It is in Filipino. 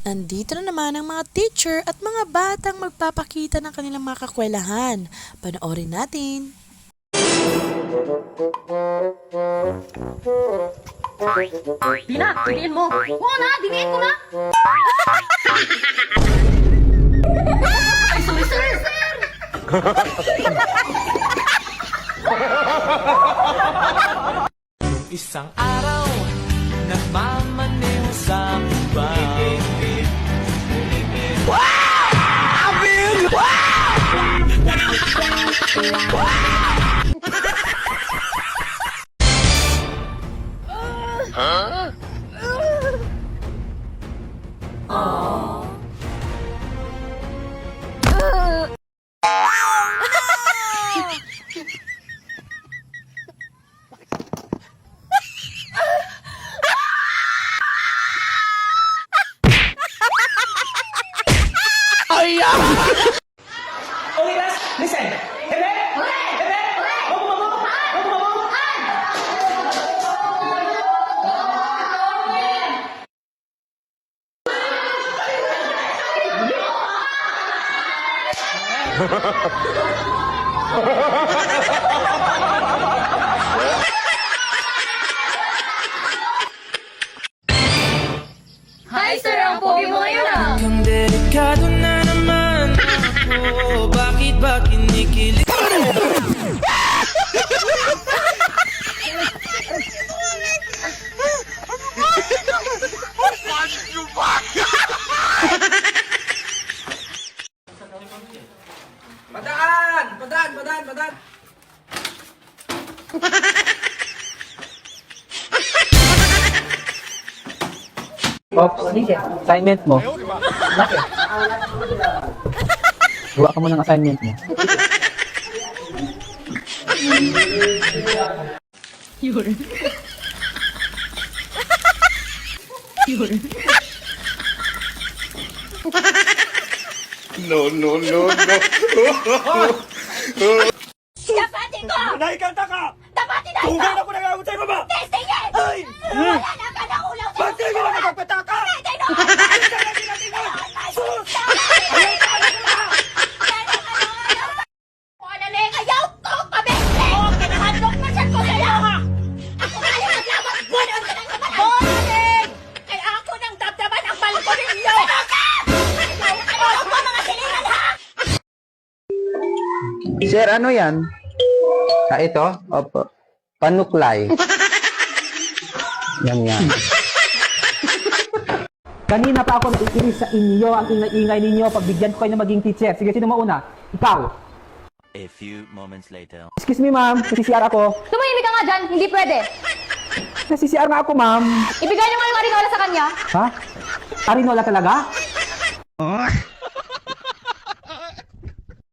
Nandito na naman ang mga teacher at mga batang magpapakita ng kanilang mga kakwelahan. Panoorin natin. Tina, didiin mo. Oo na, didiin mo na. Ay, sorry, sir. Isang araw, nagmamaneho sa iba. Okay, guys, listen. Hebe! Hi, sir. Ang pogi mo ngayon ah. Ang delikado na naman ako. Bakit ba kinikilig? Padaan! Ops, assignment mo. Gawa ka mo ng assignment mo. Dapatin ko! Naikanta ka! Dapatin na ito! Tugay na ko nangawag sa'yo ba? Testing it! Ay! Wala na ka na ulang sa Ba't kayo nakapataka? Hindi, no! Sus! Ano na yung ayaw ko, kabente! Oo, kinahandok na siya ko sa'yo! Ako nga yung naglaban! Bunon ka ng kapalan! Boring! Ay ako nang dabdaban ang balko ninyo! Ano ba mga silingan, ha? Sir, ano yan? Ito? Opo. Panuklay. Yan nga. Kanina pa ako naiinis sa inyo, ang ingay ninyo, pagbigyan ko kayo na maging teacher. Sige, sino mauna? Ikaw. A few moments later. Excuse me, ma'am. Nasi-CR ako. Tumahimik ka nga dyan, hindi pwede. Nasi-CR nga ako, ma'am. Ibigay niyo nga yung arinola sa kanya. Ha? Arinola talaga?